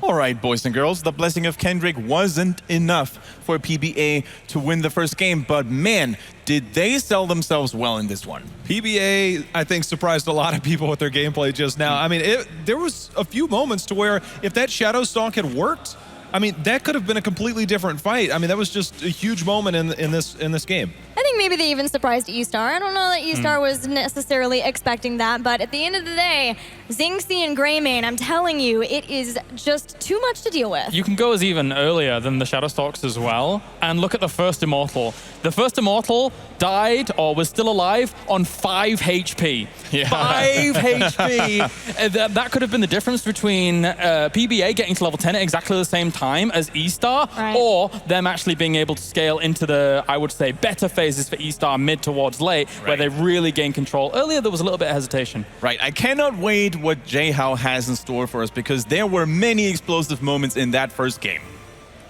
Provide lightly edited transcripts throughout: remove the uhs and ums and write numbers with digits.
All right, boys and girls, the blessing of Kendrick wasn't enough for PBA to win the first game, but man, did they sell themselves well in this one. PBA, I think, surprised a lot of people with their gameplay just now. I mean, there was a few moments to where if that Shadow Stalk had worked, I mean, that could have been a completely different fight. I mean, that was just a huge moment in this game. I think maybe they even surprised eStar. I don't know that eStar was necessarily expecting that, but at the end of the day, Xingxi and Greymane, I'm telling you, it is just too much to deal with. You can go as even earlier than the Shadowstalks as well, and look at the first Immortal. The first Immortal died or was still alive on 5 HP. Yeah. 5 HP. That could have been the difference between PBA getting to level 10 at exactly the same time as eStar, right, or them actually being able to scale into the, I would say, better phases for eStar mid towards late, where they really gain control. Earlier, there was a little bit of hesitation. Right, I cannot wait what J-How has in store for us, because there were many explosive moments in that first game.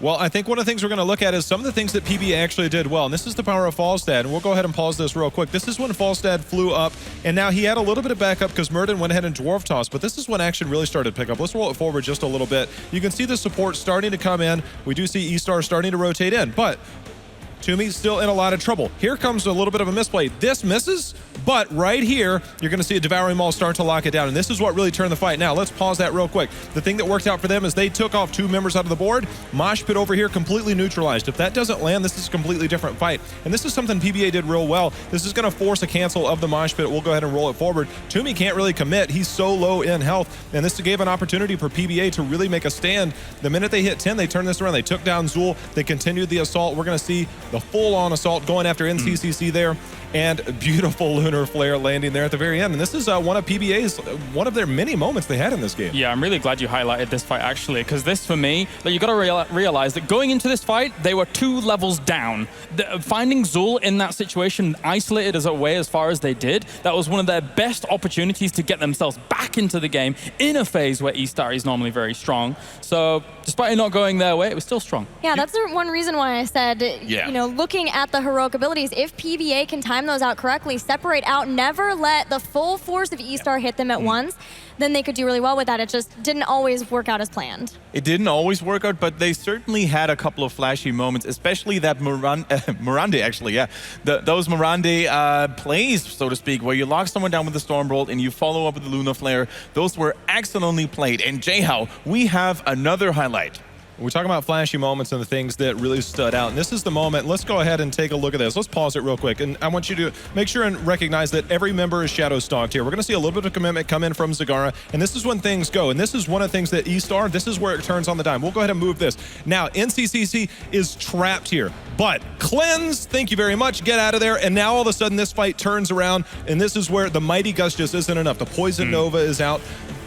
Well, I think one of the things we're going to look at is some of the things that PBA actually did well. And this is the power of Falstad. And we'll go ahead and pause this real quick. This is when Falstad flew up. And now he had a little bit of backup because Murden went ahead and Dwarf Toss. But this is when action really started to pick up. Let's roll it forward just a little bit. You can see the support starting to come in. We do see eStar starting to rotate in. But Toomey's still in a lot of trouble. Here comes a little bit of a misplay. This misses, but right here, you're going to see a Devouring Maul start to lock it down, and this is what really turned the fight. Now, let's pause that real quick. The thing that worked out for them is they took off 2 members out of the board. Mosh Pit over here completely neutralized. If that doesn't land, this is a completely different fight, and this is something PBA did real well. This is going to force a cancel of the Mosh Pit. We'll go ahead and roll it forward. Toomey can't really commit. He's so low in health, and this gave an opportunity for PBA to really make a stand. The minute they hit 10, they turned this around. They took down Zool. They continued the assault. We're going to see the full-on assault going after NCCC there, and beautiful Lunar Flare landing there at the very end. And this is one of their many moments they had in this game. Yeah, I'm really glad you highlighted this fight, actually, because this, for me, like, you got to realize that going into this fight, they were 2 levels down. Finding Zool in that situation, isolated as far as they did, that was one of their best opportunities to get themselves back into the game in a phase where eStar is normally very strong. So, despite it not going their way, it was still strong. Yeah, that's one reason why I said, you know, looking at the heroic abilities, if PBA can time those out correctly, separate out, never let the full force of eStar hit them at once, then they could do really well with that. It just didn't always work out as planned. It didn't always work out, but they certainly had a couple of flashy moments, especially that Mirande, actually, yeah. Those Mirande plays, so to speak, where you lock someone down with the Stormbolt and you follow up with the Lunar Flare. Those were excellently played. And J-How, we have another highlight. We're talking about flashy moments and the things that really stood out. And this is the moment. Let's go ahead and take a look at this. Let's pause it real quick. And I want you to make sure and recognize that every member is shadow stalked here. We're going to see a little bit of commitment come in from Zagara. And this is when things go. And this is one of the things that eStar, this is where it turns on the dime. We'll go ahead and move this. Now, NCCC is trapped here. But Cleanse, thank you very much. Get out of there. And now all of a sudden this fight turns around. And this is where the Mighty Gust just isn't enough. The Poison Nova is out.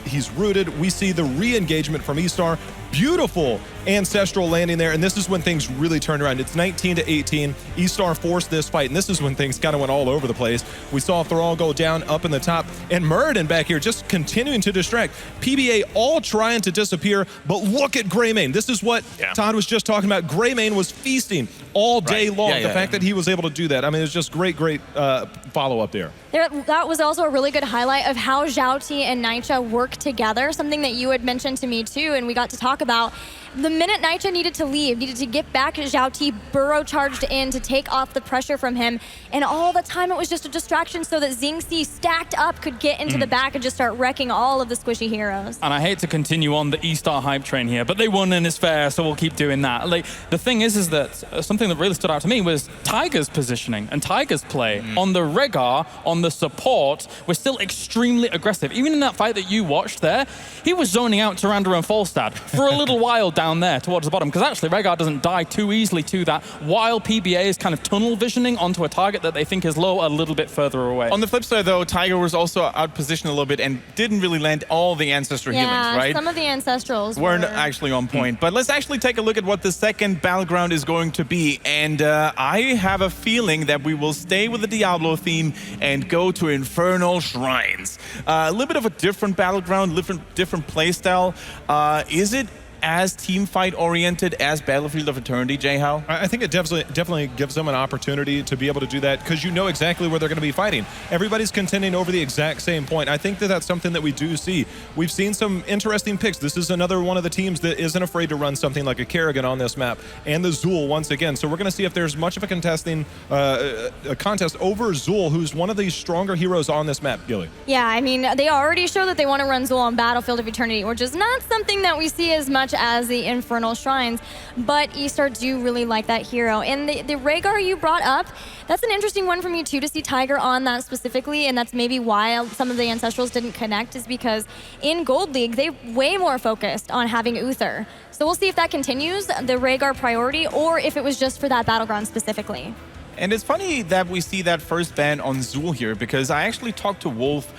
He's rooted. We see the re-engagement from eStar. Beautiful ancestral landing there, and this is when things really turned around. It's 19-18. eStar forced this fight, and this is when things kind of went all over the place. We saw Thrall go down up in the top, and Murden back here just continuing to distract. PBA all trying to disappear, but look at Greymane. This is what Todd was just talking about. Greymane was feasting all day long. The fact that he was able to do that, I mean, it's just great follow-up there. That was also a really good highlight of how Zhao Ti and Naicha work together, something that you had mentioned to me too, and we got to talk about. The minute Naicha needed to leave, needed to get back, Zhao Ti burrow charged in to take off the pressure from him, and all the time it was just a distraction so that Xingxi stacked up could get into the back and just start wrecking all of the squishy heroes. And I hate to continue on the eStar hype train here, but they won and it's fair, so we'll keep doing that. Like, the thing is that something that really stood out to me was Tiger's positioning and Tiger's play. On the Rehgar, on the support, was still extremely aggressive. Even in that fight that you watched there, he was zoning out Tyrande and Falstad for a little while down there towards the bottom, because actually Rehgar doesn't die too easily to that, while PBA is kind of tunnel visioning onto a target that they think is low a little bit further away. On the flip side, though, Tiger was also out-positioned a little bit and didn't really land all the ancestor healings, right? Some of the ancestrals weren't actually on point. But let's actually take a look at what the second battleground is going to be. And I have a feeling that we will stay with the Diablo theme and go to Infernal Shrines. A little bit of a different battleground, different playstyle. Is it as team fight oriented as Battlefield of Eternity, Jay-How? I think it definitely gives them an opportunity to be able to do that because you know exactly where they're going to be fighting. Everybody's contending over the exact same point. I think that that's something that we do see. We've seen some interesting picks. This is another one of the teams that isn't afraid to run something like a Kerrigan on this map, and the Zool once again. So we're going to see if there's much of a contest over Zool, who's one of the stronger heroes on this map, Gilly. Yeah, I mean, they already show that they want to run Zool on Battlefield of Eternity, which is not something that we see as much as the Infernal Shrines, but eStar do really like that hero. And the Rhaegar you brought up, that's an interesting one for me too, to see Tiger on that specifically, and that's maybe why some of the Ancestrals didn't connect, is because in Gold League, they're way more focused on having Uther. So we'll see if that continues, the Rhaegar priority, or if it was just for that Battleground specifically. And it's funny that we see that first ban on Zool here, because I actually talked to Wolf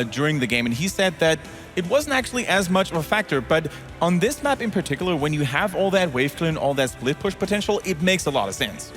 during the game, and he said that it wasn't actually as much of a factor, but on this map in particular, when you have all that wave clear and all that split push potential, it makes a lot of sense.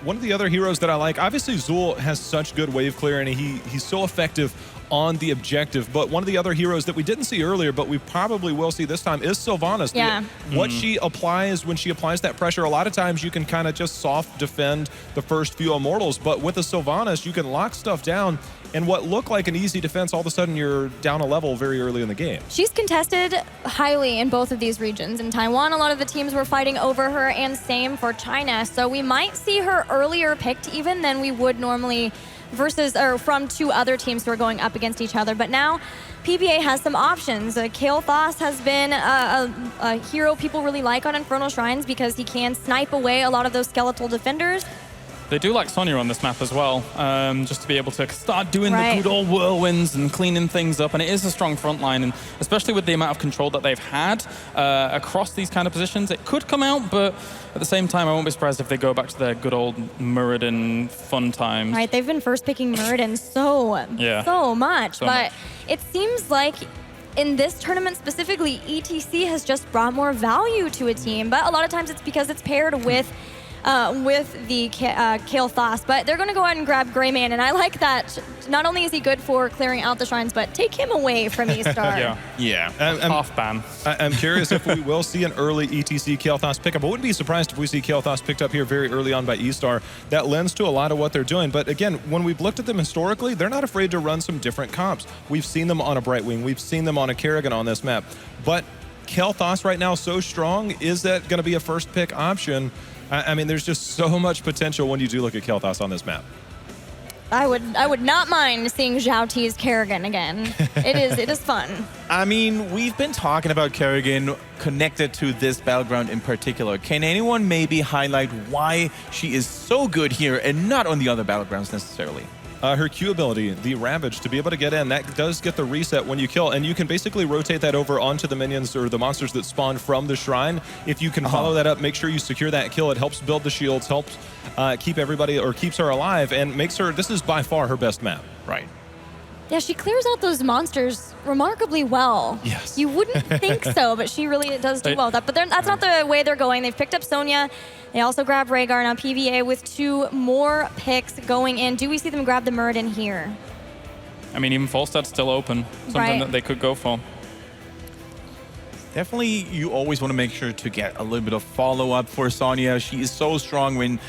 One of the other heroes that I like, obviously Zool has such good wave clear and he's so effective on the objective, but one of the other heroes that we didn't see earlier, but we probably will see this time, is Sylvanas. Yeah. What she applies when she applies that pressure, a lot of times you can kind of just soft defend the first few Immortals, but with a Sylvanas, you can lock stuff down, and what looked like an easy defense, all of a sudden you're down a level very early in the game. She's contested highly in both of these regions. In Taiwan, a lot of the teams were fighting over her, and same for China. So we might see her earlier picked even than we would normally from two other teams who are going up against each other. But now PBA has some options. Arthas has been a hero people really like on Infernal Shrines because he can snipe away a lot of those skeletal defenders. They do like Sonya on this map as well, just to be able to start doing Right. the good old whirlwinds and cleaning things up. And it is a strong front line, and especially with the amount of control that they've had across these kind of positions, it could come out, but at the same time, I won't be surprised if they go back to their good old Muradin fun times. Right, they've been first picking Muradin so much, but it seems like in this tournament specifically, ETC has just brought more value to a team, but a lot of times it's because it's paired with the Arthas, but they're going to go ahead and grab Greyman, and I like that. Not only is he good for clearing out the shrines, but take him away from eStar. Yeah. Half ban. I'm curious if we will see an early ETC Arthas pickup. I wouldn't be surprised if we see Arthas picked up here very early on by eStar. That lends to a lot of what they're doing. But again, when we've looked at them historically, they're not afraid to run some different comps. We've seen them on a Brightwing. We've seen them on a Kerrigan on this map. But Arthas right now so strong, is that going to be a first pick option? I mean, there's just so much potential when you do look at Arthas on this map. I would not mind seeing Zhao T's Kerrigan again. It is fun. I mean, we've been talking about Kerrigan connected to this battleground in particular. Can anyone maybe highlight why she is so good here and not on the other battlegrounds necessarily? Her Q ability, the Ravage, to be able to get in, that does get the reset when you kill, and you can basically rotate that over onto the minions or the monsters that spawn from the shrine. If you can follow that up, make sure you secure that kill. It helps build the shields, helps keep everybody, or keeps her alive, and makes her, this is by far her best map. Right. Yeah, she clears out those monsters remarkably well. Yes. You wouldn't think so, but she really does do well with that. But that's not the way they're going. They've picked up Sonya. They also grab Rhaegar. Now PBA with 2 more picks going in. Do we see them grab the Muradin here? I mean, even Falstad's still open. Something that they could go for. Definitely, you always want to make sure to get a little bit of follow-up for Sonya. She is so strong when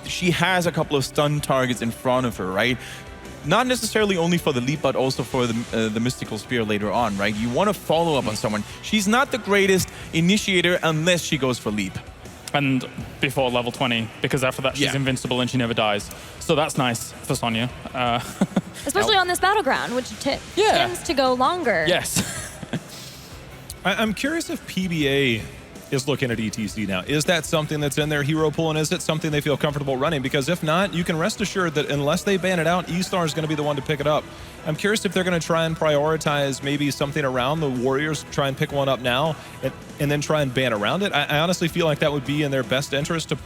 she has a couple of stun targets in front of her, right? Not necessarily only for the leap, but also for the Mystical Spear later on, right? You want to follow up on someone. She's not the greatest initiator unless she goes for leap. And before level 20, because after that she's invincible and she never dies. So that's nice for Sonya. Especially on this battleground, which tends to go longer. Yes. I'm curious if PBA is looking at ETC now. Is that something that's in their hero pool, and is it something they feel comfortable running? Because if not, you can rest assured that unless they ban it out, eStar is going to be the one to pick it up. I'm curious if they're going to try and prioritize maybe something around the Warriors, try and pick one up now, and then try and ban around it. I honestly feel like that would be in their best interest to,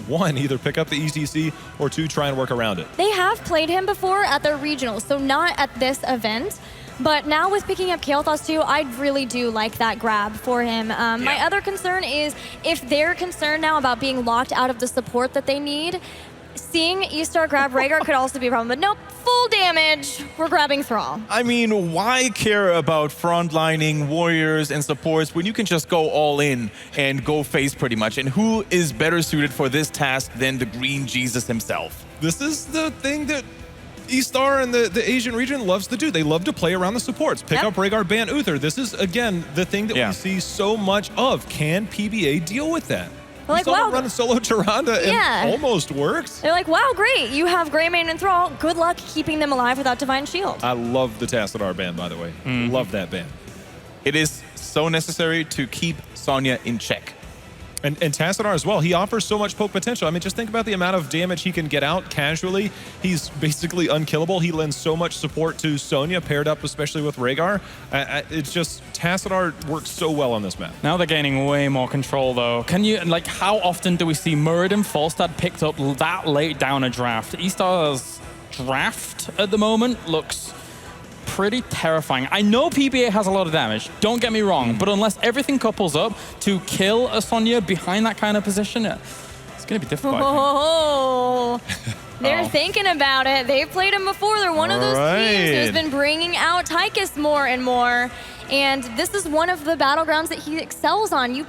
1, either pick up the ETC, or 2, try and work around it. They have played him before at their regionals, so not at this event. But now with picking up Arthas too, I really do like that grab for him. My other concern is if they're concerned now about being locked out of the support that they need, Seeing eStar grab Rhaegar could also be a problem, but nope, full damage. We're grabbing Thrall. I mean, why care about frontlining warriors and supports when you can just go all in and go face pretty much? And who is better suited for this task than the Green Jesus himself? This is the thing that eStar and the Asian region loves to do. They love to play around the supports. Pick up Rhaegar, ban Uther. This is, again, the thing that we see so much of. Can PBA deal with that? Like, we saw wow, them run solo Tyrande and almost worked. They're like, wow, great. You have Greymane and Thrall. Good luck keeping them alive without Divine Shield. I love the Tassadar ban, by the way. Love that ban. It is so necessary to keep Sonya in check. And Tassadar as well. He offers so much poke potential. I mean, just think about the amount of damage he can get out casually. He's basically unkillable. He lends so much support to Sonya, paired up especially with Rhaegar. It's just, Tassadar works so well on this map. Now they're gaining way more control, though. Can you, like, how often do we see Muradin Falstad picked up that late down a draft? eStar's draft at the moment looks pretty terrifying. I know PBA has a lot of damage, don't get me wrong, but unless everything couples up to kill a Sonya behind that kind of position, it's going to be difficult. They're thinking about it. They've played him before. They're one of those teams who's been bringing out Tychus more and more. And this is one of the battlegrounds that he excels on. You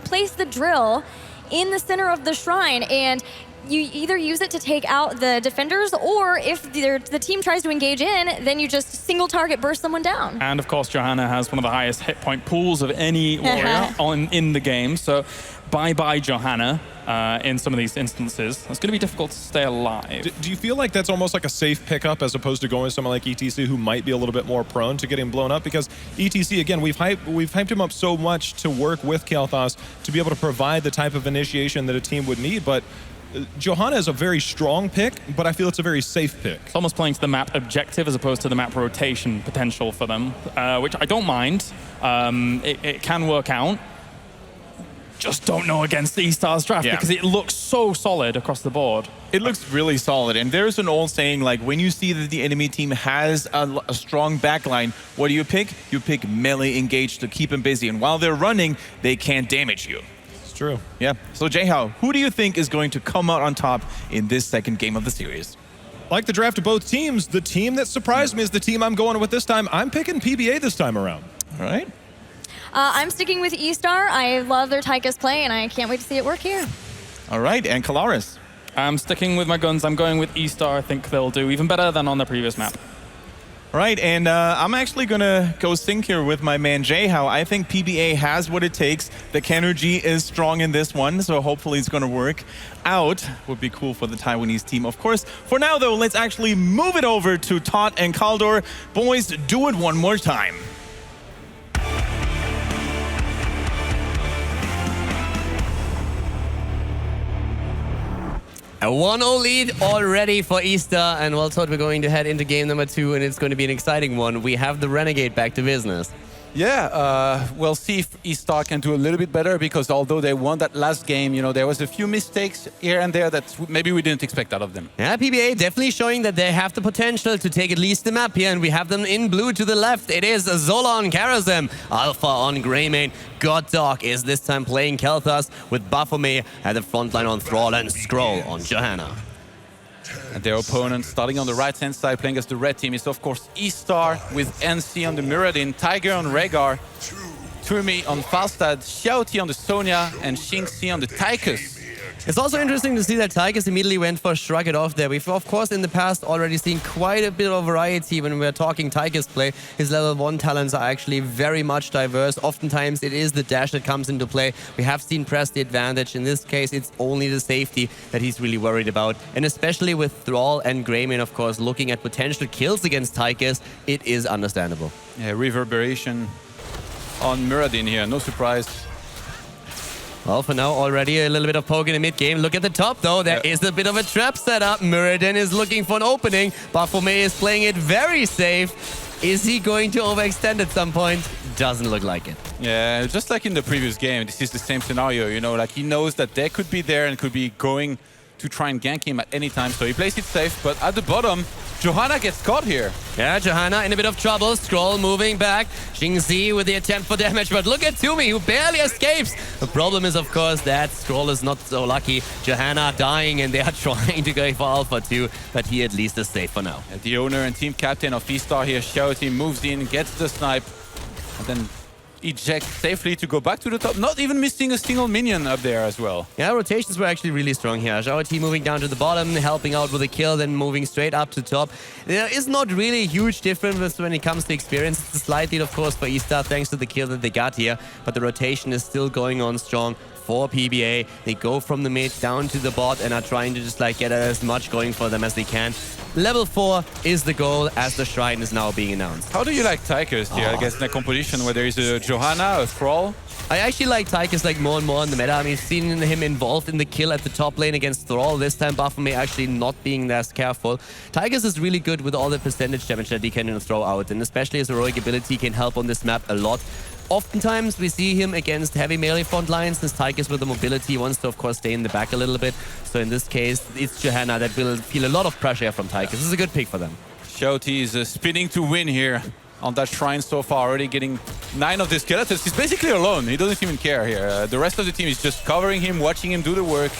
place the drill in the center of the shrine, and you either use it to take out the defenders, or if the team tries to engage in, then you just single target burst someone down. And of course, Johanna has one of the highest hit point pools of any warrior in the game. So bye-bye Johanna in some of these instances. It's going to be difficult to stay alive. Do you feel like that's almost like a safe pickup as opposed to going with someone like ETC who might be a little bit more prone to getting blown up? Because ETC, again, we've hyped him up so much to work with Kael'thas to be able to provide the type of initiation that a team would need, but Johanna is a very strong pick, but I feel it's a very safe pick. It's almost playing to the map objective as opposed to the map rotation potential for them, which I don't mind. It can work out. Just don't know against the eStar's draft because it looks so solid across the board. It looks really solid, and there's an old saying, like, when you see that the enemy team has a strong backline, what do you pick? You pick melee engage to keep them busy, and while they're running, they can't damage you. True. Yeah. So, Jayhao, who do you think is going to come out on top in this second game of the series? Like the draft of both teams, the team that surprised me is the team I'm going with this time. I'm picking PBA this time around. All right. I'm sticking with eStar. I love their Tychus play, and I can't wait to see it work here. All right. And Kalaris? I'm sticking with my guns. I'm going with eStar. I think they'll do even better than on the previous map. Right, and I'm actually going to go sync here with my man Jayhao. I think PBA has what it takes. The Kenergy is strong in this one, so hopefully it's going to work out. Would be cool for the Taiwanese team, of course. For now, though, let's actually move it over to Todd and Kaldor. Boys, do it one more time. A 1-0 lead already for eStar, and well, Todd, we're going to head into game number 2, and it's going to be an exciting one. We have the Renegade back to business. Yeah, we'll see if eStar can do a little bit better, because although they won that last game, you know, there was a few mistakes here and there that maybe we didn't expect out of them. Yeah, PBA definitely showing that they have the potential to take at least the map here, and we have them in blue to the left. It is Zola on Karazem, Alpha on Greymane. God Dog is this time playing Kael'thas with Baphomet at the front line on Thrall and Skrull on Johanna. And their opponent, starting on the right-hand side, playing as the red team, is of course eStar with NC on the Muradin, Tiger on Rhaegar, Turmi on Falstad, Xiaoti on the Sonya, and Xingxi on the Tychus. It's also interesting to see that Tychus immediately went for Shrug It Off there. We've, of course, in the past already seen quite a bit of variety when we're talking Tychus play. His level 1 talents are actually very much diverse. Oftentimes, it is the dash that comes into play. We have seen press the advantage. In this case, it's only the safety that he's really worried about. And especially with Thrall and Greymane, of course, looking at potential kills against Tychus, it is understandable. Yeah, reverberation on Muradin here, no surprise. Well, for now, already a little bit of poke in the mid-game. Look at the top, though. There is a bit of a trap set up. Muradin is looking for an opening. Baphomet is playing it very safe. Is he going to overextend at some point? Doesn't look like it. Yeah, just like in the previous game, this is the same scenario, you know, like he knows that they could be there and could be going to try and gank him at any time. So he plays it safe, but at the bottom, Johanna gets caught here. Yeah, Johanna in a bit of trouble. Scroll moving back. Jingzi with the attempt for damage, but look at Toomey, who barely escapes. The problem is, of course, that Scroll is not so lucky. Johanna dying, and they are trying to go for Alpha 2, but he at least is safe for now. The owner and team captain of eStar here, Shouty, moves in, gets the snipe, and then eject safely to go back to the top, not even missing a single minion up there as well. Yeah, rotations were actually really strong here. Shouty moving down to the bottom, helping out with a kill, then moving straight up to top. There is not really a huge difference when it comes to experience. It's a slight lead, of course, for eStar thanks to the kill that they got here, but the rotation is still going on strong for PBA. They go from the mid down to the bot and are trying to just like get as much going for them as they can. Level 4 is the goal as the shrine is now being announced. How do you like Tigers here? I guess in a competition where there is a Johanna, a Thrall. I actually like Tychus like more and more in the meta. I mean, seeing him involved in the kill at the top lane against Thrall. This time Baphomet actually not being as careful. Tychus is really good with all the percentage damage that he can throw out, and especially his heroic ability can help on this map a lot. Oftentimes we see him against heavy melee front lines, since Tychus with the mobility wants to of course stay in the back a little bit. So in this case, it's Johanna that will feel a lot of pressure from Tychus. This is a good pick for them. Shouty is spinning to win here on that shrine so far, already getting 9 of the skeletons. He's basically alone. He doesn't even care here. The rest of the team is just covering him, watching him do the work.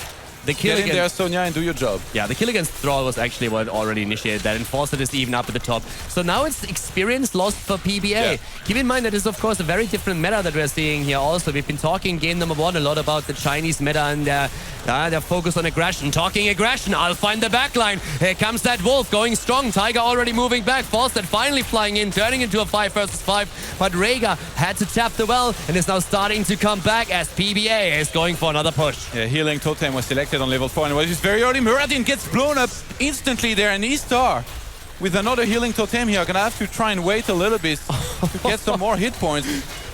The kill Get in there, Sonya, and do your job. Yeah, the kill against Thrall was actually what already initiated that, and forced it even up at the top. So now it's experience lost for PBA. Yeah. Keep in mind that is, of course, a very different meta that we're seeing here also. We've been talking game number 1 a lot about the Chinese meta and their focus on aggression. Talking aggression, I'll find the backline. Here comes that Wolf going strong. Tiger already moving back. Forsted finally flying in, turning into a 5 versus 5. But Rhaegar had to tap the well and is now starting to come back as PBA is going for another push. Yeah, healing totem was selected on level 4, and it was very early. Muradin gets blown up instantly there, and eStar with another healing totem here. Gonna have to try and wait a little bit to get some more hit points.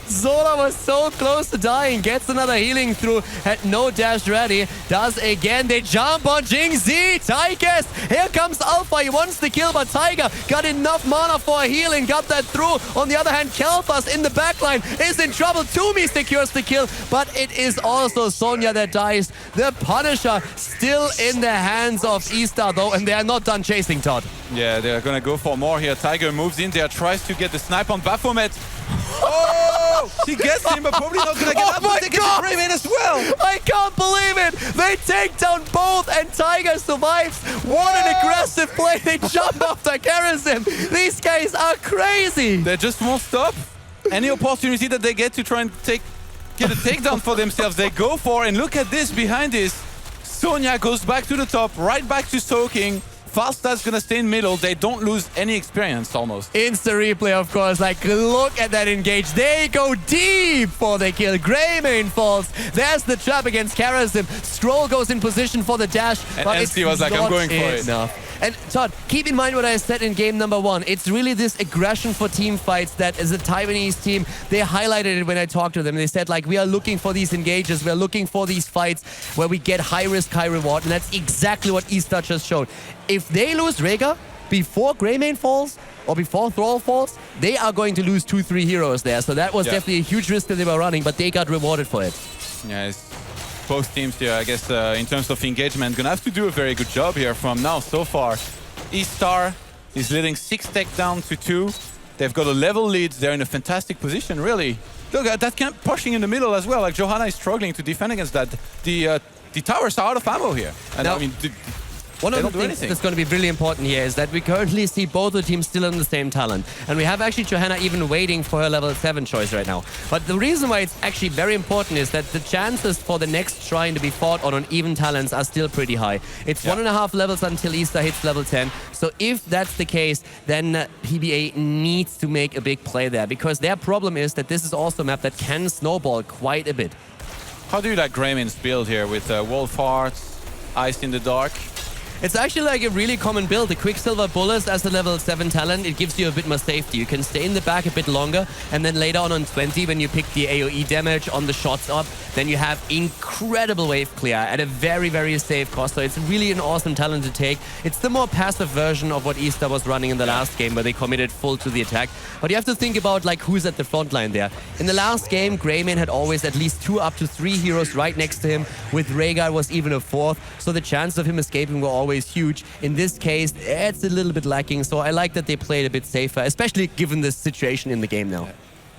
Zola was so close to dying, gets another healing through, had no dash ready, does again, they jump on Jingzi, Tychus, here comes Alpha, he wants the kill, but Tiger got enough mana for a healing, got that through. On the other hand, Kel'Thas in the backline is in trouble, Toomey secures the kill, but it is also Sonya that dies. The Punisher still in the hands of eStar though, and they are not done chasing, Todd. Yeah, they're gonna go for more here. Tiger moves in there, tries to get the snipe on Baphomet. Oh! He gets him, but probably not gonna get Oh up. my They get God! the Greyman as well. I can't believe it! They take down both and Tiger survives! What an aggressive play! They jump after Karazim! These guys are crazy! They just won't stop. Any opportunity that they get to try and get a takedown for themselves, they go for. And look at this behind this. Sonya goes back to the top, right back to soaking. Falstad's gonna stay in middle. They don't lose any experience almost. Insta replay, of course. Like, look at that engage. They go deep for the kill. Greymane falls. There's the trap against Karazim. Scroll goes in position for the dash. And but NC it's was like, I'm not going for it. enough. And Todd, keep in mind what I said in game number 1. It's really this aggression for team fights that as a Taiwanese team, they highlighted it when I talked to them. They said, like, we are looking for these engages. We're looking for these fights where we get high risk, high reward. And that's exactly what eStar just showed. If they lose Rhaegar before Greymane falls or before Thrall falls, they are going to lose 2-3 heroes there. So that was definitely a huge risk that they were running, but they got rewarded for it. Yeah, it's both teams here, I guess, in terms of engagement, gonna have to do a very good job here from now so far. eStar is leading 6 takedown to 2. They've got a level lead. They're in a fantastic position, really. Look at that camp pushing in the middle as well. Like, Johanna is struggling to defend against that. The towers are out of ammo here. And Now, I mean, one of They the don't do things anything. that's going to be really important here is that we currently see both the teams still on the same talent. And we have actually Johanna even waiting for her level 7 choice right now. But the reason why it's actually very important is that the chances for the next shrine to be fought on even talents are still pretty high. It's 1.5 levels until eStar hits level 10. So if that's the case, then PBA needs to make a big play there. Because their problem is that this is also a map that can snowball quite a bit. how do you like Greyman's build here with Wolf Hearts, Ice in the Dark? It's actually like a really common build. The Quicksilver Bullets as a level 7 talent, it gives you a bit more safety. You can stay in the back a bit longer, and then later on 20, when you pick the AoE damage on the shots up, then you have incredible wave clear at a very, very safe cost. So it's really an awesome talent to take. It's the more passive version of what eStar was running in the last game, where they committed full to the attack. But you have to think about like who's at the front line there. In the last game, Greymane had always at least 2 up to 3 heroes right next to him. With Rhaegar was even a 4th, so the chances of him escaping were always huge. In this case, it's a little bit lacking, so I like that they played a bit safer, especially given the situation in the game now.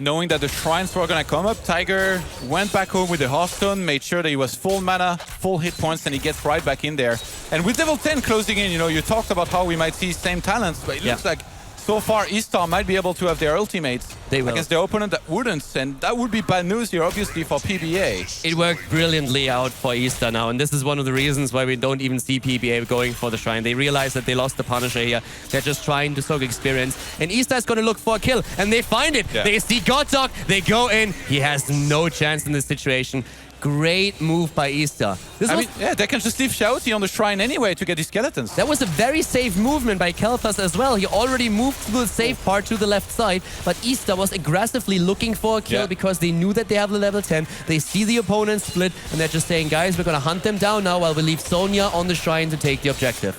Knowing that the shrines were going to come up, Tiger went back home with the Hearthstone, made sure that he was full mana, full hit points, and he gets right back in there. And with level 10 closing in, you know, you talked about how we might see same talents, but it looks like so far eStar might be able to have their ultimates against their opponent that wouldn't, and that would be bad news here, obviously, for PBA. It worked brilliantly out for eStar now, and this is one of the reasons why we don't even see PBA going for the Shrine. They realize that they lost the Punisher here. They're just trying to soak experience, and eStar is going to look for a kill, and they find it. Yeah. They see Goddog, they go in. He has no chance in this situation. Great move by eStar. I mean, yeah, they can just leave Shouty on the Shrine anyway to get these skeletons. That was a very safe movement by Kel'Thas as well. He already moved to the safe part to the left side, but eStar was aggressively looking for a kill because they knew that they have the level 10. They see the opponent split, and they're just saying, guys, we're going to hunt them down now while we leave Sonya on the Shrine to take the objective.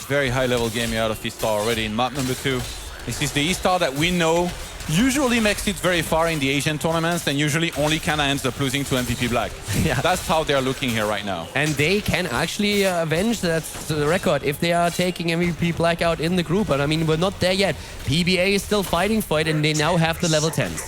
Very high-level game here out of eStar already in map number 2. This is the eStar that we know usually makes it very far in the Asian tournaments and usually only kind of ends up losing to MVP Black. That's how they're looking here right now. And they can actually avenge that record if they are taking MVP Black out in the group. But I mean, we're not there yet. PBA is still fighting for it, and they now have the level 10s.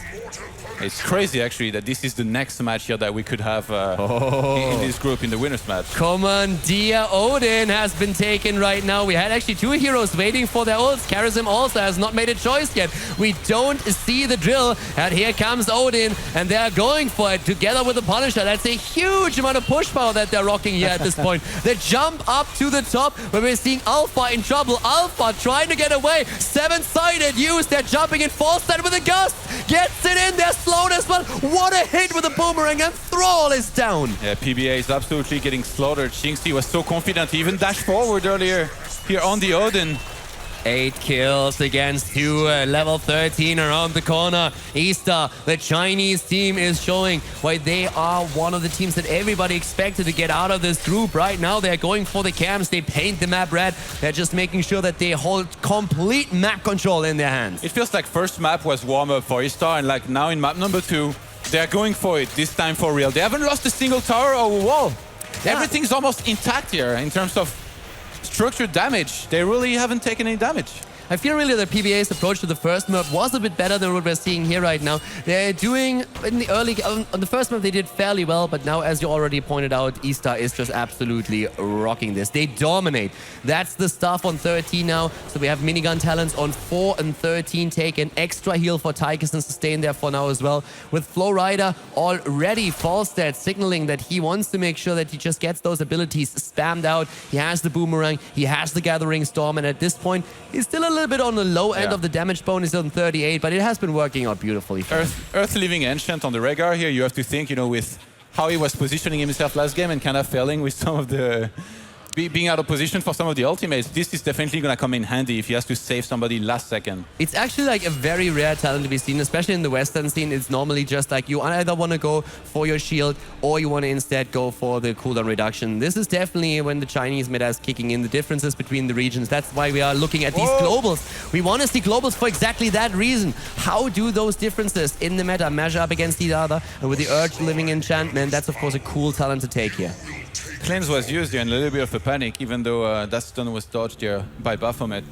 It's crazy, actually, that this is the next match here that we could have in this group in the winners match. Commandeer Odin has been taken right now. We had actually 2 heroes waiting for their ults. Karazim also has not made a choice yet. We don't see the drill. And here comes Odin, and they're going for it together with the Punisher. That's a huge amount of push power that they're rocking here at this point. They jump up to the top, where we're seeing Alpha in trouble. Alpha trying to get away. 7-sided use. They're jumping in full-set with a gust. Gets it in. They're slowed as well. What a hit with a boomerang, and Thrall is down. Yeah, PBA is absolutely getting slaughtered. Xingxi was so confident. He even dashed forward earlier here on the Odin. 8 kills against 2, level 13 around the corner. eStar, the Chinese team, is showing why they are one of the teams that everybody expected to get out of this group. Right now, they're going for the camps. They paint the map red. They're just making sure that they hold complete map control in their hands. It feels like first map was warm-up for eStar, and like now in map number 2, they're going for it, this time for real. They haven't lost a single tower or a wall. Everything's almost intact here in terms of structured damage. They really haven't taken any damage. I feel really that PBA's approach to the first map was a bit better than what we're seeing here right now. They're doing, in the early, on the first map they did fairly well, but now, as you already pointed out, eStar is just absolutely rocking this. They dominate. That's the stuff on 13 now. So we have minigun talents on 4 and 13 taken. Extra heal for Tychus and Sustain there for now as well. With Flow Rider already Falstad signaling that he wants to make sure that he just gets those abilities spammed out. He has the Boomerang, he has the Gathering Storm, and at this point, he's still a little bit on the low end of the damage bonus on 38, but it has been working out beautifully for him. Earth Living Ancient on the Rhaegar here, you have to think, you know, with how he was positioning himself last game and kind of failing with some of the being out of position for some of the ultimates. This is definitely going to come in handy if he has to save somebody last second. It's actually like a very rare talent to be seen, especially in the Western scene. It's normally just like you either want to go for your shield or you want to instead go for the cooldown reduction. This is definitely when the Chinese meta is kicking in, the differences between the regions. That's why we are looking at these globals. We want to see globals for exactly that reason. How do those differences in the meta measure up against each other? And with the Earth Living Enchantment, that's of course a cool talent to take here. Cleanse was used here in a little bit of a panic, even though that stun was dodged here by Baphomet.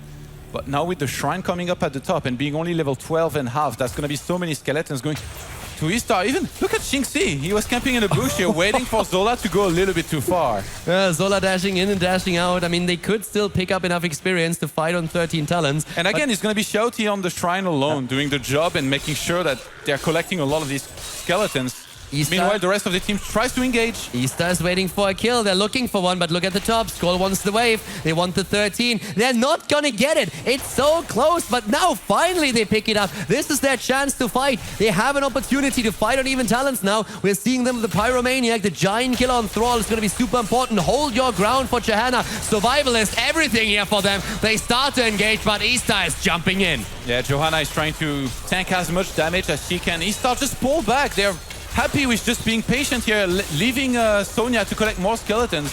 But now with the Shrine coming up at the top and being only level 12 and half, that's going to be so many skeletons going to eStar. Even look at Xingxi. He was camping in the bush here, waiting for Zola to go a little bit too far. Zola dashing in and dashing out. I mean, they could still pick up enough experience to fight on 13 talents. And again, it's going to be Shouty on the Shrine alone, doing the job and making sure that they're collecting a lot of these skeletons. Meanwhile, the rest of the team tries to engage. eStar is waiting for a kill. They're looking for one, but look at the top. Scroll wants the wave. They want the 13. They're not gonna get it. It's so close, but now finally they pick it up. This is their chance to fight. They have an opportunity to fight on even talents now. We're seeing them with the Pyromaniac. The giant kill on Thrall is gonna be super important. Hold your ground for Johanna. Survivalist, everything here for them. They start to engage, but eStar is jumping in. Yeah, Johanna is trying to tank as much damage as she can. eStar just pull back. They're happy with just being patient here, leaving Sonya to collect more skeletons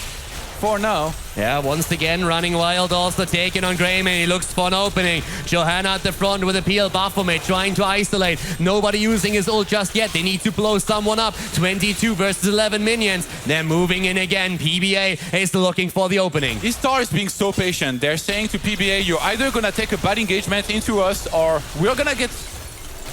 for now. Yeah, once again running wild, also taking on Greyman. He looks for an opening. Johanna at the front with a peel. Baphomet trying to isolate. Nobody using his ult just yet. They need to blow someone up. 22 versus 11 minions. They're moving in again. PBA is looking for the opening. eStar is being so patient. They're saying to PBA, you're either gonna take a bad engagement into us or we're gonna get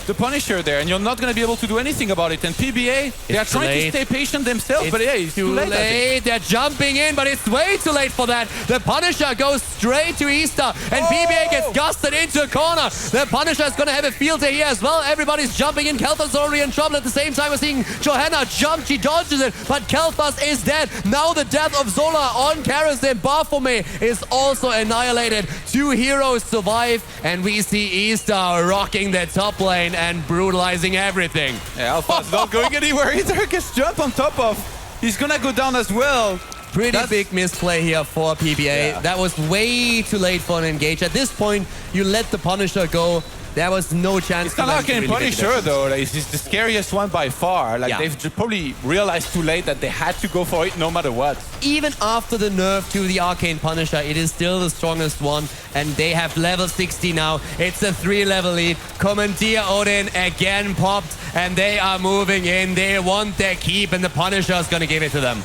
the Punisher there, and you're not going to be able to do anything about it. And PBA, they are trying to stay patient themselves, but yeah, it's too late. They're jumping in, but it's way too late for that. The Punisher goes straight to eStar, and PBA gets gusted into a corner. The Punisher is going to have a field day here as well. Everybody's jumping in. Kel'Thas already in trouble. At the same time, we're seeing Johanna jump. She dodges it, but Kel'Thas is dead. Now the death of Zola on Karazhan. Baphomet is also annihilated. 2 heroes survive, and we see eStar rocking the top lane and brutalizing everything. Yeah, Arthas not going anywhere either. Gets jumped on top of. He's gonna go down as well. Pretty big misplay here for PBA. Yeah. That was way too late for an engage. At this point, you let the Punisher go. There was no chance. It's not like an Punisher though. Like, he's the scariest one by far. Like they've probably realized too late that they had to go for it no matter what. Even after the nerf to the Arcane Punisher, it is still the strongest one, and they have level 60 now. It's a 3-level lead. Commandeer Odin again popped, and they are moving in. They want their keep, and the Punisher is going to give it to them.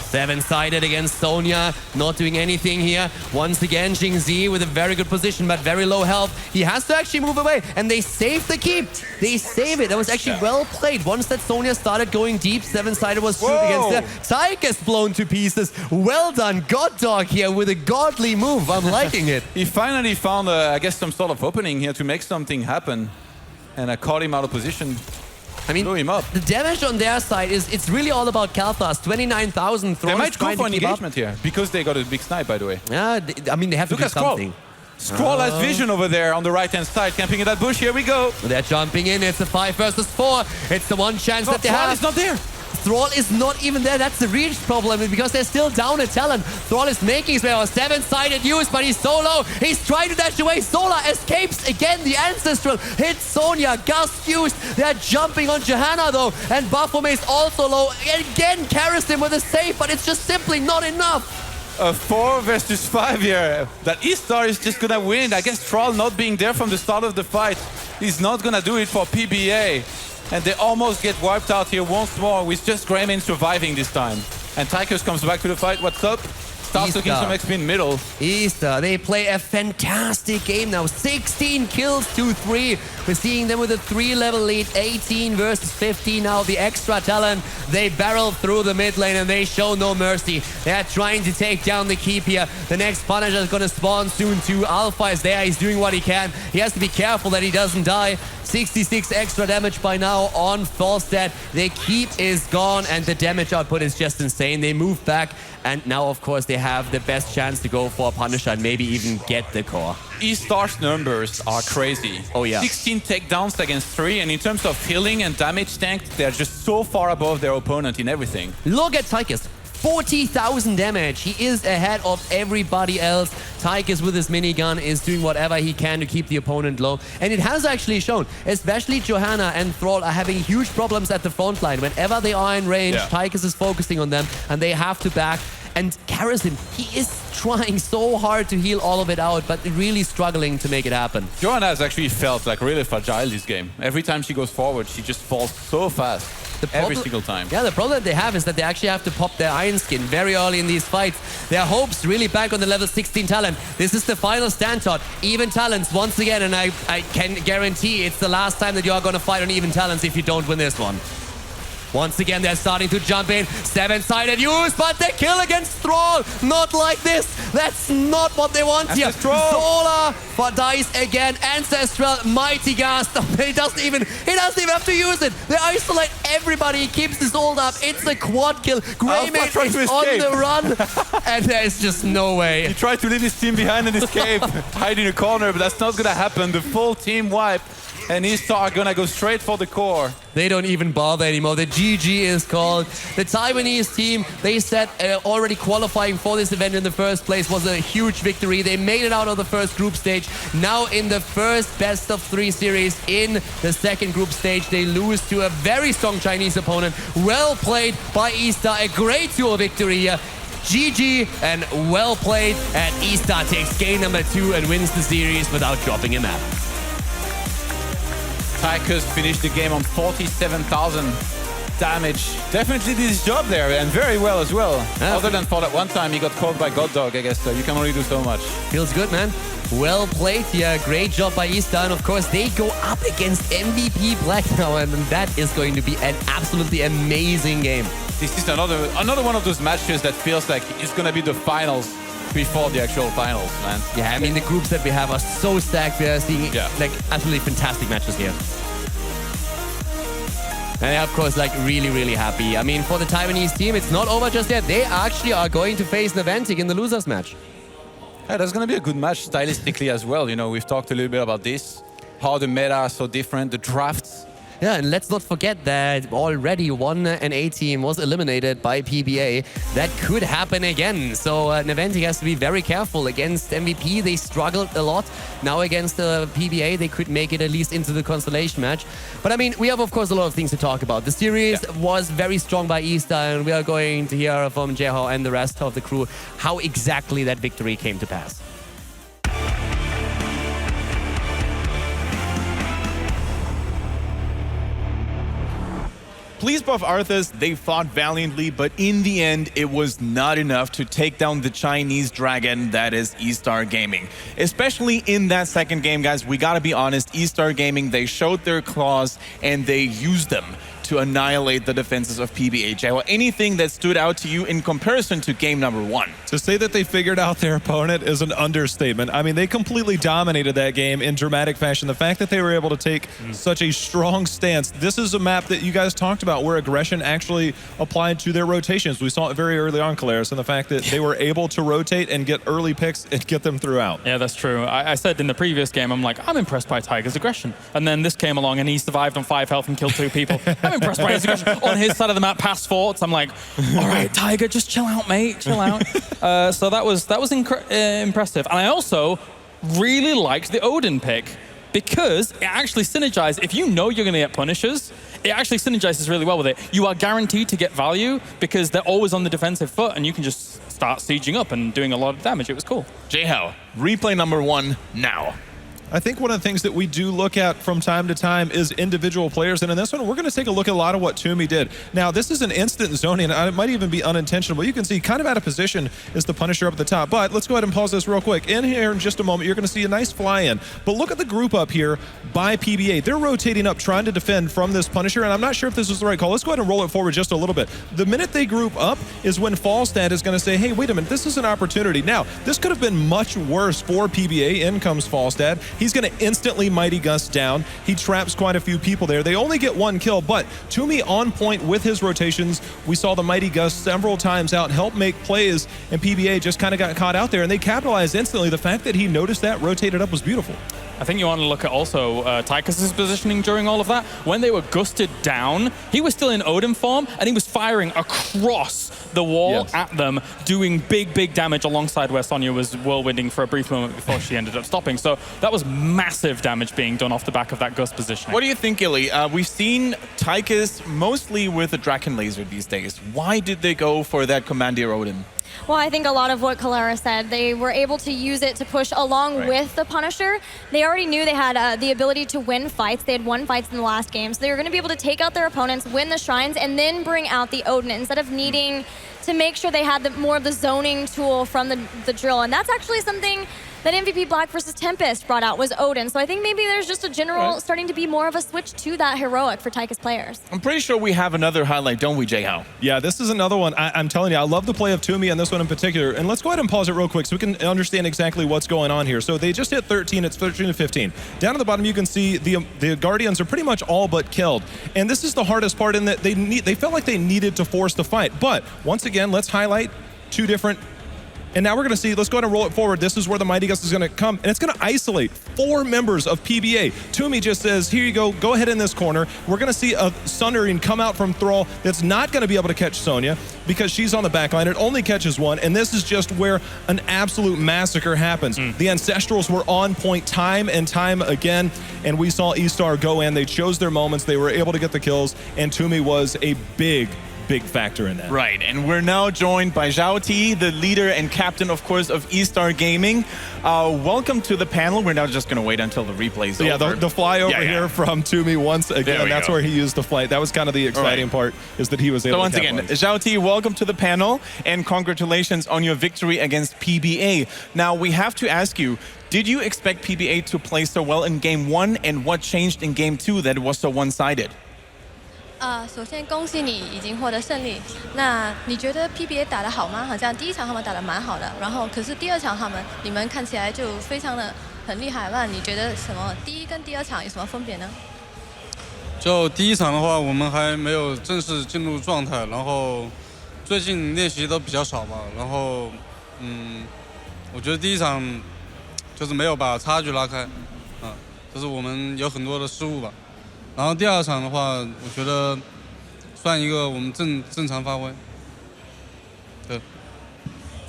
7-sided against Sonya, not doing anything here. Once again, Jingzi with a very good position, but very low health. He has to actually move away, and they save the keep. They save it. That was actually well played. Once that Sonya started going deep, 7-sided was true against her. Tychus blown to pieces. Well done, God Dog here with a godly move. I'm liking it. He finally found, I guess, some sort of opening here to make something happen, and I caught him out of position. I mean, blew him up. The damage on their side it's really all about Kel'Thas. 29,000 throws. They might go for an engagement here because they got a big snipe, by the way. Yeah, I mean, they have to do something. Scroll has vision over there on the right-hand side, camping in that bush. Here we go. They're jumping in. It's a 5 versus 4. It's the one chance that they have. Thrall is not there. Thrall is not even there. That's the reach problem because they're still down a talent. Thrall is making his way on 7-sided use, but he's so low. He's trying to dash away. Zola escapes again. The Ancestral hits Sonya. Gust used. They're jumping on Johanna though, and Baphomet is also low. Again, Karazhan with a save, but it's just simply not enough. A 4 versus 5 here. That eStar is just gonna win. I guess Thrall not being there from the start of the fight is not gonna do it for PBA. And they almost get wiped out here once more with just Greyman surviving this time. And Tychus comes back to the fight. What's up? Starts looking some XP in middle. eStar, they play a fantastic game now. 16 kills to 3. We're seeing them with a 3-level lead. 18 versus 15 now. The extra talent. They barrel through the mid lane and they show no mercy. They're trying to take down the keep here. The next Punisher is going to spawn soon too. Alpha is there. He's doing what he can. He has to be careful that he doesn't die. 66 extra damage by now on Falstad. Their keep is gone and the damage output is just insane. They move back and now, of course, they have the best chance to go for a Punisher and maybe even get the core. eStar's numbers are crazy. Oh, yeah. 16 takedowns against 3, and in terms of healing and damage tanked, they're just so far above their opponent in everything. Look at Tychus. 40,000 damage. He is ahead of everybody else. Tychus with his minigun is doing whatever he can to keep the opponent low. And it has actually shown, especially Johanna and Thrall are having huge problems at the front line. Whenever they are in range, Tychus is focusing on them and they have to back. And Karazhan, he is trying so hard to heal all of it out, but really struggling to make it happen. Johanna has actually felt like really fragile this game. Every time she goes forward, she just falls so fast. Every single time. Yeah, the problem that they have is that they actually have to pop their Iron Skin very early in these fights. Their hopes really bank on the level 16 talent. This is the final stand, Todd. Even talents once again, and I can guarantee it's the last time that you are going to fight on even talents if you don't win this one. Once again, they're starting to jump in. 7-sided use, but they kill against Thrall. Not like this. That's not what they want here. Zola for dice again. Ancestral, Mighty Gast. He doesn't even have to use it. They isolate everybody. He keeps his ult up. It's a quad kill. Greymage is on the run. And there's just no way. He tried to leave his team behind and escape, hide in a corner, but that's not gonna happen. The full team wipe. And eStar are gonna go straight for the core. They don't even bother anymore. The GG is called. The Taiwanese team, they said already qualifying for this event in the first place was a huge victory. They made it out of the first group stage. Now in the first best of 3 series in the second group stage, they lose to a very strong Chinese opponent. Well played by eStar. A great 2-0 victory here. GG and well played. And eStar takes game number 2 and wins the series without dropping a map. Tychus finished the game on 47,000 damage. Definitely did his job there, and very well as well. Yeah. Other than for that one time he got caught by God Dog, I guess, so you can only do so much. Feels good, man. Well played here. Great job by eStar. And of course, they go up against MVP Black now, and that is going to be an absolutely amazing game. This is another one of those matches that feels like it's going to be the finals before the actual finals, man. Yeah, I mean, the groups that we have are so stacked. We are seeing like absolutely fantastic matches here. And of course, like really, really happy. I mean, for the Taiwanese team, it's not over just yet. They actually are going to face Naventic in the losers match. Yeah, that's going to be a good match stylistically as well. You know, we've talked a little bit about this, how the meta are so different, the drafts. Yeah, and let's not forget that already one NA team was eliminated by PBA. That could happen again. So Naventic has to be very careful. Against MVP, they struggled a lot. Now against PBA, they could make it at least into the constellation match. But I mean, we have, of course, a lot of things to talk about. The series was very strong by eStar, and we are going to hear from Jeho and the rest of the crew how exactly that victory came to pass. Please buff Arthas, they fought valiantly, but in the end, it was not enough to take down the Chinese dragon that is eStar Gaming. Especially in that second game, guys, we gotta be honest, eStar Gaming, they showed their claws and they used them to annihilate the defenses of PBH. Well, anything that stood out to you in comparison to game number 1? To say that they figured out their opponent is an understatement. I mean, they completely dominated that game in dramatic fashion. The fact that they were able to take such a strong stance. This is a map that you guys talked about where aggression actually applied to their rotations. We saw it very early on, Kalaris, and the fact that they were able to rotate and get early picks and get them throughout. Yeah, that's true. I said in the previous game, I'm like, I'm impressed by Tiger's aggression. And then this came along and he survived on 5 health and killed 2 people. I'm impressed by his aggression. On his side of the map, past forts, I'm like, all right, Tiger, just chill out, mate, chill out. So that was impressive. And I also really liked the Odin pick because it actually synergized. If you know you're going to get Punishers, it actually synergizes really well with it. You are guaranteed to get value because they're always on the defensive foot and you can just start sieging up and doing a lot of damage. It was cool. Jeho, replay number 1 now. I think one of the things that we do look at from time to time is individual players. And in this one, we're going to take a look at a lot of what Toomey did. Now, this is an instant zoning, and it might even be unintentional, but you can see kind of out of position is the Punisher up at the top. But let's go ahead and pause this real quick. In here in just a moment, you're going to see a nice fly-in. But look at the group up here by PBA. They're rotating up, trying to defend from this Punisher, and I'm not sure if this is the right call. Let's go ahead and roll it forward just a little bit. The minute they group up is when Falstad is going to say, hey, wait a minute, this is an opportunity. Now, this could have been much worse for PBA. In comes Falstad. He's going to instantly Mighty Gust down. He traps quite a few people there. They only get 1 kill, but Toomey on point with his rotations. We saw the Mighty Gust several times out, help make plays, and PBA just kind of got caught out there, and they capitalized instantly. The fact that he noticed that, rotated up, was beautiful. I think you want to look at also Tychus' positioning during all of that. When they were gusted down, he was still in Odin form, and he was firing across the wall at them, doing big damage alongside where Sonya was whirlwinding for a brief moment before she ended up stopping. So that was massive damage being done off the back of that gust positioning. What do you think, Illy? We've seen Tychus mostly with a Draken Laser these days. Why did they go for that Commandeer Odin? Well, I think a lot of what Kalara said, they were able to use it to push along with the Punisher. They already knew they had the ability to win fights. They had won fights in the last game, so they were going to be able to take out their opponents, win the shrines, and then bring out the Odin instead of needing to make sure they had more of the zoning tool from the drill. And that's actually something that MVP Black versus Tempest brought out was Odin. So I think maybe there's just a general starting to be more of a switch to that heroic for Taika's players. I'm pretty sure we have another highlight, don't we, Jay-Hao? Yeah, this is another one. I'm telling you, I love the play of Toomey and this one in particular. And let's go ahead and pause it real quick so we can understand exactly what's going on here. So they just hit 13. It's 13 to 15. Down at the bottom, you can see the Guardians are pretty much all but killed. And this is the hardest part in that they felt like they needed to force the fight. But once again, let's highlight two different. And now we're going to see, let's go ahead and roll it forward. This is where the Mighty Gust is going to come, and it's going to isolate 4 members of PBA. Toomey just says, here you go ahead in this corner. We're going to see a Sundering come out from Thrall that's not going to be able to catch Sonya because she's on the back line. It only catches one, and this is just where an absolute massacre happens. The Ancestrals were on point time and time again, and we saw eStar go in. They chose their moments. They were able to get the kills, and Toomey was a big factor in that. Right, and we're now joined by Zhao Ti, the leader and captain, of course, of eStar Gaming. Welcome to the panel. We're now just going to wait until the replay's over. Yeah, the flyover here from Toomey once again. That's where he used the flight. That was kind of the exciting part, is that he was able to once again, Zhao Ti, welcome to the panel, and congratulations on your victory against PBA. Now, we have to ask you, did you expect PBA to play so well in Game 1, and what changed in Game 2 that it was so one-sided? 首先恭喜你已经获得胜利。那你觉得 PBA 打得好吗？好像第一场他们打得蛮好的，然后可是第二场你们看起来就非常的很厉害。那你觉得什么？第一跟第二场有什么分别呢？就第一场的话，我们还没有正式进入状态，然后最近练习都比较少吧。然后我觉得第一场就是没有把差距拉开，就是我们有很多的失误吧。然后第二场的话，我觉得算一个我们正常发挥。对。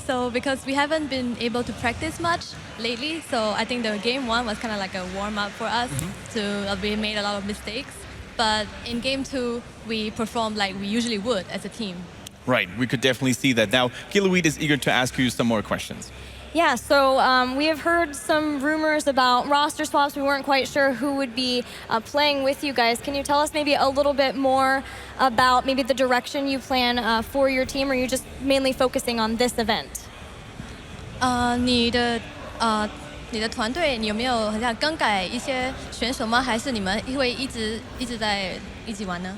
So because we haven't been able to practice much lately, so I think the game 1 was kind of like a warm up for us. We made a lot of mistakes, but in game 2 we performed like we usually would as a team. Right, we could definitely see that. Now, Kiloweed is eager to ask you some more questions. Yeah, so we have heard some rumors about roster swaps. We weren't quite sure who would be playing with you guys. Can you tell us maybe a little bit more about maybe the direction you plan for your team, or are you just mainly focusing on this event? 你的团队你有没有好像更改一些选手吗？还是你们会一直在一起玩呢？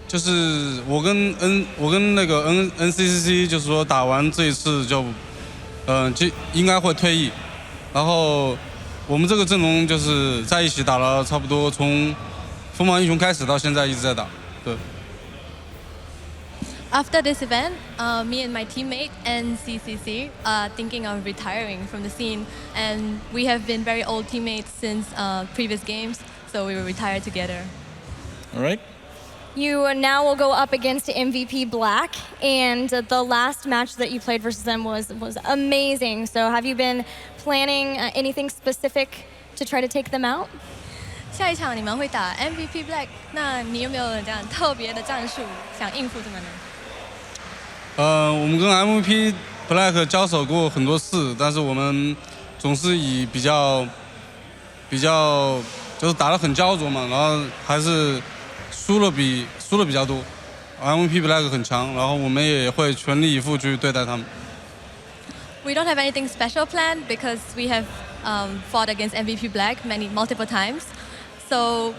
就是我跟那个 NCCC 就是说打完这一次就应该会退役，然后我们这个阵容就是在一起打了差不多从疯狂英雄开始到现在一直在打，对。After this event, me and my teammate NCCC are thinking of retiring from the scene, and we have been very old teammates since previous games, so we will retire together. All right. You now will go up against MVP Black, and the last match that you played versus them was amazing. So have you been planning anything specific to try to take them out? 下一场你们会打 MVP Black， 那你有没有这样特别的战术想应付他们呢？我们跟 MVP Black 交手过很多次，但是我们总是以比较就是打得很焦灼嘛，然后还是输了比较多。MVP Black 很强，然后我们也会全力以赴去对待他们。We don't have anything special planned because we have fought against MVP Black multiple times. So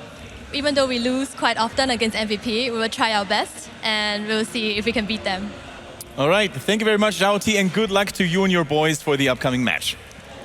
even though we lose quite often against MVP, we will try our best and we will see if we can beat them. All right, thank you very much, Zhao Ti, and good luck to you and your boys for the upcoming match.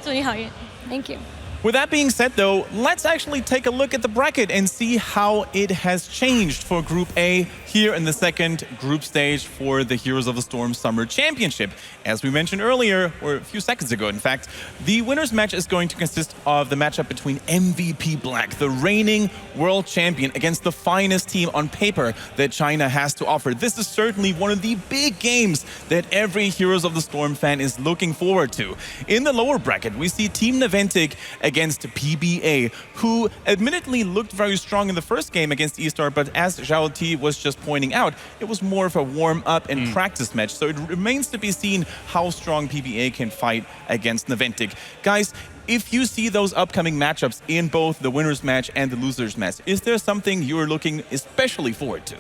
祝你好运。 Thank you. With that being said, though, let's actually take a look at the bracket and see how it has changed for Group A here in the second group stage for the Heroes of the Storm Summer Championship. As we mentioned earlier, or a few seconds ago, in fact, the winner's match is going to consist of the matchup between MVP Black, the reigning world champion, against the finest team on paper that China has to offer. This is certainly one of the big games that every Heroes of the Storm fan is looking forward to. In the lower bracket, we see Team Naventic against PBA, who admittedly looked very strong in the first game against eStar, but as Zhao Ti was just pointing out, it was more of a warm-up and practice match, so it remains to be seen how strong PBA can fight against Naventic. Guys, if you see those upcoming matchups in both the winner's match and the loser's match, is there something you're looking especially forward to?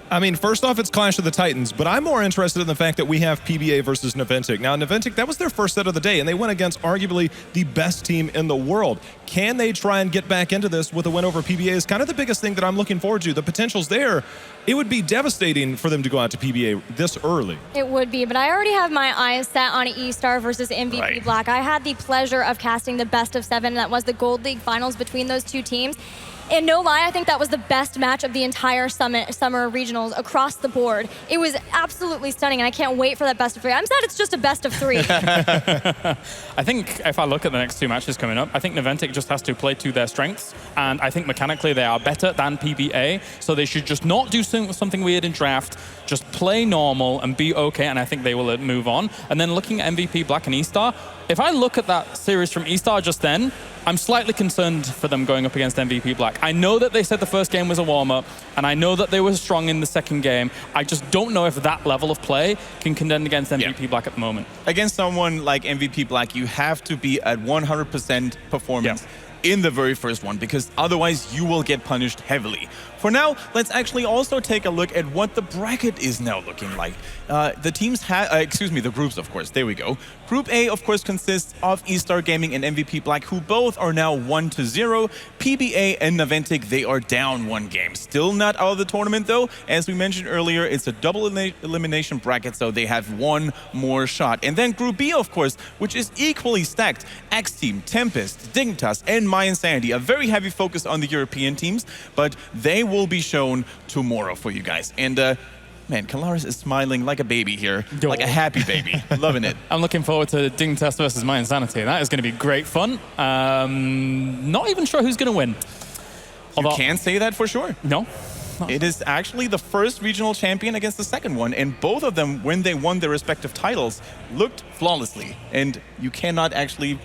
I mean, first off, it's Clash of the Titans, but I'm more interested in the fact that we have PBA versus Naventic. Now, Naventic, that was their first set of the day, and they went against arguably the best team in the world. Can they try and get back into this with a win over PBA is kind of the biggest thing that I'm looking forward to. The potential's there. It would be devastating for them to go out to PBA this early. It would be, but I already have my eyes set on eStar versus MVP Black. I had the pleasure of casting the best of 7. That was the Gold League finals between those two teams. And no lie, I think that was the best match of the entire summer regionals across the board. It was absolutely stunning, and I can't wait for that best of 3. I'm sad it's just a best of 3. I think if I look at the next 2 matches coming up, I think Naventic just has to play to their strengths, and I think mechanically they are better than PBA, so they should just not do something weird in draft, just play normal and be okay, and I think they will move on. And then looking at MVP Black and eStar, if I look at that series from eStar just then, I'm slightly concerned for them going up against MVP Black. I know that they said the first game was a warm-up, and I know that they were strong in the second game. I just don't know if that level of play can contend against MVP Black at the moment. Against someone like MVP Black, you have to be at 100% performance in the very first one, because otherwise you will get punished heavily. For now, let's actually also take a look at what the bracket is now looking like. The teams have, the groups, of course. There we go. Group A, of course, consists of eStar Gaming and MVP Black, who both are now 1-0. PBA and Naventic, they are down 1 game. Still not out of the tournament, though. As we mentioned earlier, it's a double elimination bracket, so they have 1 more shot. And then Group B, of course, which is equally stacked. X Team, Tempest, Dignitas, and My Insanity. A very heavy focus on the European teams, but they will be shown tomorrow for you guys. And man, Kalaris is smiling like a baby here, like a happy baby. Loving it. I'm looking forward to Dignitas versus My Insanity. That is going to be great fun. Not even sure who's going to win. You can't say that for sure. No. It is actually the first regional champion against the second one, and both of them, when they won their respective titles, looked flawlessly, and you cannot actually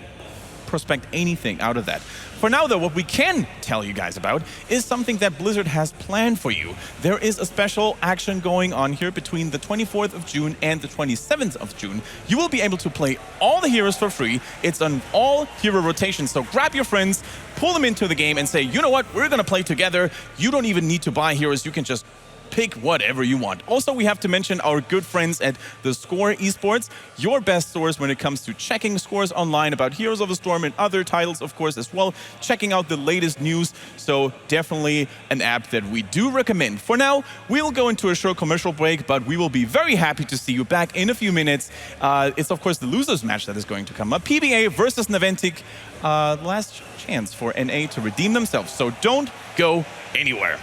prospect anything out of that. For now, though, what we can tell you guys about is something that Blizzard has planned for you. There is a special action going on here between the 24th of June and the 27th of June. You will be able to play all the heroes for free. It's an all-hero rotation, so grab your friends, pull them into the game, and say, you know what, we're going to play together. You don't even need to buy heroes. You can just pick whatever you want. Also, we have to mention our good friends at The Score Esports, your best source when it comes to checking scores online about Heroes of the Storm and other titles, of course, as well. Checking out the latest news. So definitely an app that we do recommend. For now, we'll go into a short commercial break, but we will be very happy to see you back in a few minutes. It's, of course, the losers match that is going to come up. PBA versus Naventic. Last chance for NA to redeem themselves. So don't go anywhere.